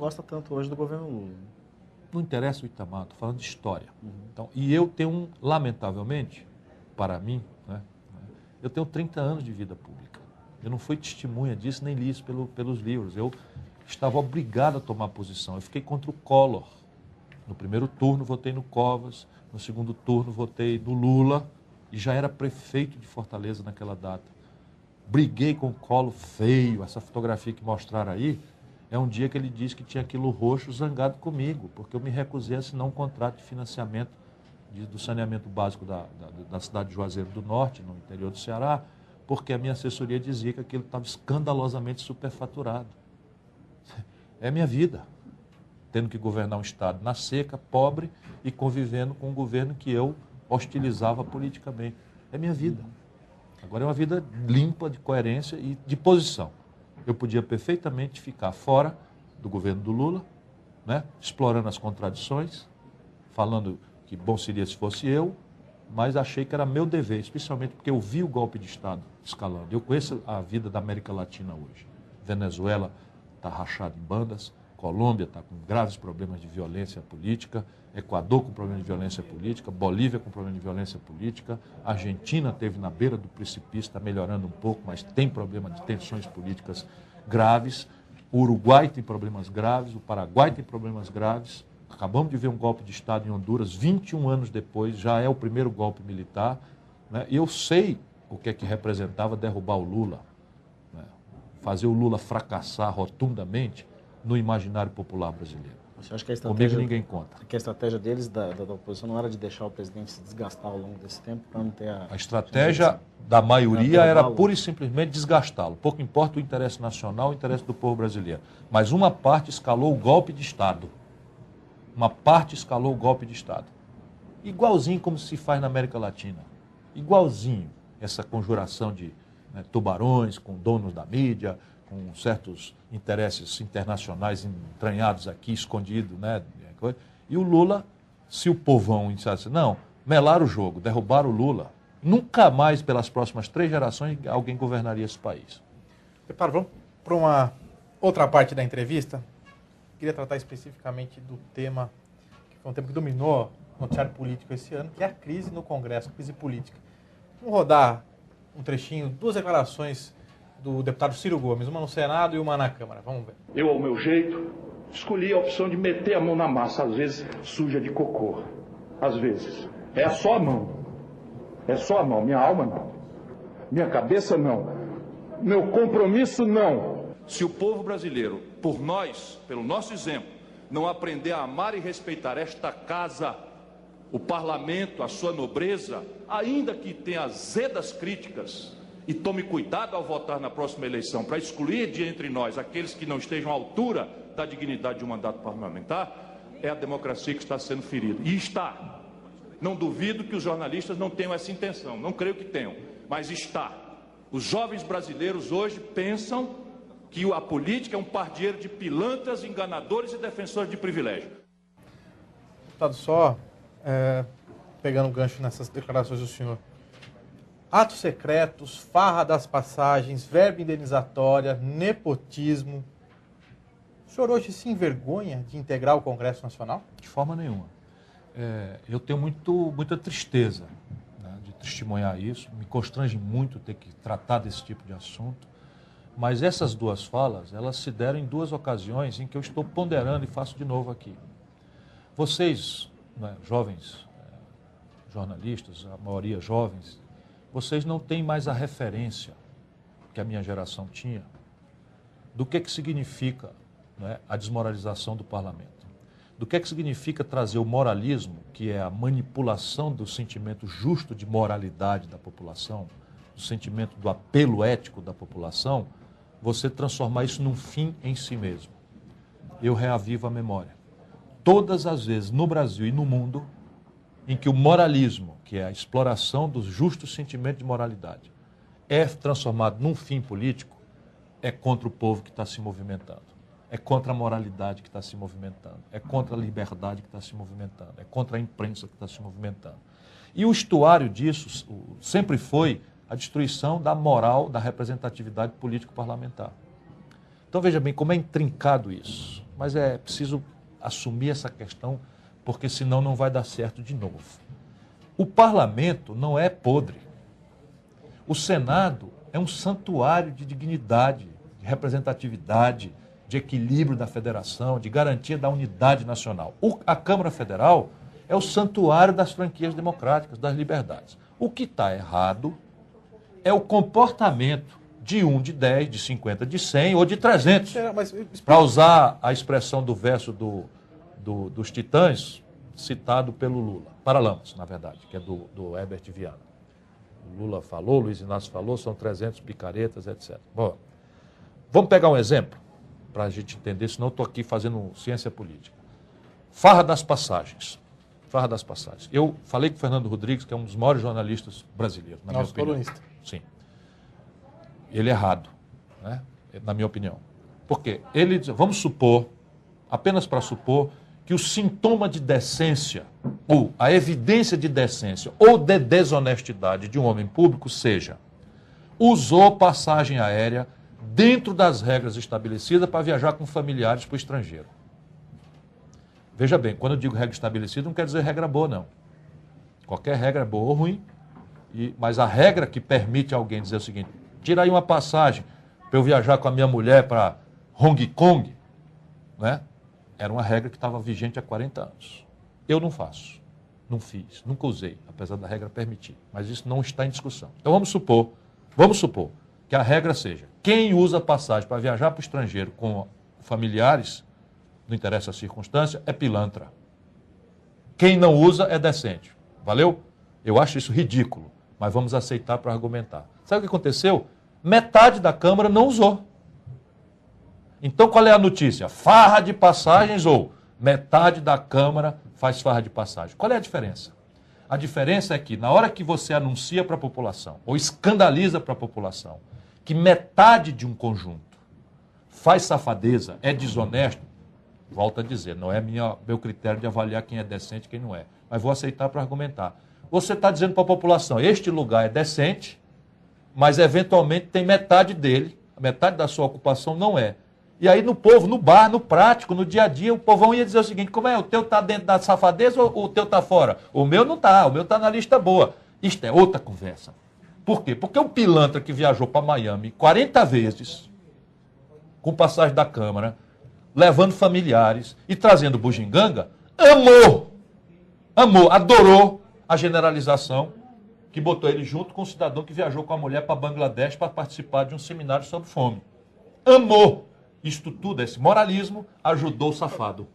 gosta tanto hoje do governo Lula. Não interessa o Itamar, estou falando de história. Então, e eu tenho, lamentavelmente, para mim, né, eu tenho 30 anos de vida pública. Eu não fui testemunha disso, nem li isso pelos livros. Eu estava obrigado a tomar posição. Eu fiquei contra o Collor. No primeiro turno, votei no Covas. No segundo turno, votei no Lula. E já era prefeito de Fortaleza naquela data. Briguei com o Collor feio. Essa fotografia que mostraram aí é um dia que ele disse que tinha aquilo roxo zangado comigo, porque eu me recusei a assinar um contrato de financiamento do saneamento básico da cidade de Juazeiro do Norte, no interior do Ceará, porque a minha assessoria dizia que aquilo estava escandalosamente superfaturado. É minha vida, tendo que governar um estado na seca, pobre e convivendo com um governo que eu hostilizava politicamente. É minha vida. Agora é uma vida limpa, de coerência e de posição. Eu podia perfeitamente ficar fora do governo do Lula, né, explorando as contradições, falando que bom seria se fosse eu, mas achei que era meu dever, especialmente porque eu vi o golpe de Estado escalando. Eu conheço a vida da América Latina hoje. Venezuela está rachada em bandas, Colômbia está com graves problemas de violência política, Equador com problemas de violência política, Bolívia com problemas de violência política, Argentina esteve na beira do precipício, está melhorando um pouco, mas tem problema de tensões políticas graves, o Uruguai tem problemas graves, o Paraguai tem problemas graves, acabamos de ver um golpe de Estado em Honduras, 21 anos depois, já é o primeiro golpe militar, né? E eu sei o que é que representava derrubar o Lula, né? Fazer o Lula fracassar rotundamente no imaginário popular brasileiro. Você acha que Comigo ninguém conta. Que a estratégia deles, da oposição, não era de deixar o presidente se desgastar ao longo desse tempo para não ter a estratégia da maioria era pura e simplesmente desgastá-lo. Pouco importa o interesse nacional, o interesse do povo brasileiro. Mas uma parte escalou o golpe de Estado. Uma parte escalou o golpe de Estado. Igualzinho como se faz na América Latina. Igualzinho essa conjuração de tubarões com donos da mídia, com certos interesses internacionais entranhados aqui, escondidos, né? E o Lula, se o povão iniciasse, não, melaram o jogo, derrubaram o Lula, nunca mais, pelas próximas 3 gerações, alguém governaria esse país. Preparo, vamos para uma outra parte da entrevista. Queria tratar especificamente do tema, que foi um tema que dominou o noticiário político esse ano, que é a crise no Congresso, a crise política. Vamos rodar um trechinho, 2 declarações do deputado Ciro Gomes, uma no Senado e uma na Câmara. Vamos ver. Eu, ao meu jeito, escolhi a opção de meter a mão na massa, às vezes suja de cocô. Às vezes. É só a mão. É só a mão. Minha alma não. Minha cabeça não. Meu compromisso não. Se o povo brasileiro, por nós, pelo nosso exemplo, não aprender a amar e respeitar esta casa, o parlamento, a sua nobreza, ainda que tenha azedas críticas, e tome cuidado ao votar na próxima eleição para excluir de entre nós aqueles que não estejam à altura da dignidade de um mandato parlamentar, é a democracia que está sendo ferida. E está. Não duvido que os jornalistas não tenham essa intenção, não creio que tenham, mas está. Os jovens brasileiros hoje pensam que a política é um pardieiro de pilantras, enganadores e defensores de privilégio. Deputado, só pegando um gancho nessas declarações do senhor. Atos secretos, farra das passagens, verba indenizatória, nepotismo. O senhor hoje se envergonha de integrar o Congresso Nacional? De forma nenhuma. Eu tenho muita tristeza, né, de testemunhar isso. Me constrange muito ter que tratar desse tipo de assunto. Mas essas 2 falas, elas se deram em 2 ocasiões em que eu estou ponderando e faço de novo aqui. Vocês, né, jovens jornalistas, a maioria jovens, vocês não têm mais a referência que a minha geração tinha do que significa, né, a desmoralização do parlamento. Do que significa trazer o moralismo, que é a manipulação do sentimento justo de moralidade da população, do sentimento do apelo ético da população, você transformar isso num fim em si mesmo. Eu reavivo a memória. Todas as vezes no Brasil e no mundo em que o moralismo, que é a exploração dos justos sentimentos de moralidade, é transformado num fim político, é contra o povo que está se movimentando, é contra a moralidade que está se movimentando, é contra a liberdade que está se movimentando, é contra a imprensa que está se movimentando. E o estuário disso sempre foi a destruição da moral, da representatividade político-parlamentar. Então veja bem como é intrincado isso. mas é preciso assumir essa questão, porque senão não vai dar certo de novo. O parlamento não é podre. O Senado é um santuário de dignidade, de representatividade, de equilíbrio da federação, de garantia da unidade nacional. A Câmara Federal é o santuário das franquias democráticas, das liberdades. O que está errado é o comportamento de 1, de 10, de 50, de 100 ou de 300. Para usar a expressão do verso dos Titãs, citado pelo Lula. Paralamas, na verdade, que é do Herbert Viana. O Lula falou, Luiz Inácio falou, são 300 picaretas, etc. Bom, vamos pegar um exemplo, para a gente entender, senão eu estou aqui fazendo ciência política. Farra das Passagens. Farra das Passagens. Eu falei com o Fernando Rodrigues, que é um dos maiores jornalistas brasileiros, na minha opinião. Nosso colunista. Sim. Ele é errado, né? Na minha opinião. Por quê? Ele diz, vamos supor, apenas para supor, que o sintoma de decência, ou a evidência de decência ou de desonestidade de um homem público seja, usou passagem aérea dentro das regras estabelecidas para viajar com familiares para o estrangeiro. Veja bem, quando eu digo regra estabelecida, não quer dizer regra boa, não. Qualquer regra é boa ou ruim, mas a regra que permite alguém dizer o seguinte, tira aí uma passagem para eu viajar com a minha mulher para Hong Kong, né? Era uma regra que estava vigente há 40 anos. Eu não faço, não fiz, nunca usei, apesar da regra permitir. Mas isso não está em discussão. Então vamos supor que a regra seja, quem usa passagem para viajar para o estrangeiro com familiares, não interessa a circunstância, é pilantra. Quem não usa é decente. Valeu? Eu acho isso ridículo, mas vamos aceitar para argumentar. Sabe o que aconteceu? Metade da Câmara não usou. Então, qual é a notícia? Farra de passagens ou metade da Câmara faz farra de passagem. Qual é a diferença? A diferença é que, na hora que você anuncia para a população, ou escandaliza para a população, que metade de um conjunto faz safadeza, é desonesto, volto a dizer, não é meu critério de avaliar quem é decente e quem não é, mas vou aceitar para argumentar. Você está dizendo para a população, este lugar é decente, mas eventualmente tem metade dele, metade da sua ocupação não é. E aí no povo, no bar, no prático, no dia a dia, o povão ia dizer o seguinte, como é, o teu está dentro da safadeza ou o teu está fora? O meu não está, o meu está na lista boa. Isto é outra conversa. Por quê? Porque o pilantra que viajou para Miami 40 vezes, com passagem da Câmara, levando familiares e trazendo bugiganga, adorou a generalização que botou ele junto com um cidadão que viajou com a mulher para Bangladesh para participar de um seminário sobre fome. Amou. Isto tudo, esse moralismo, ajudou o safado.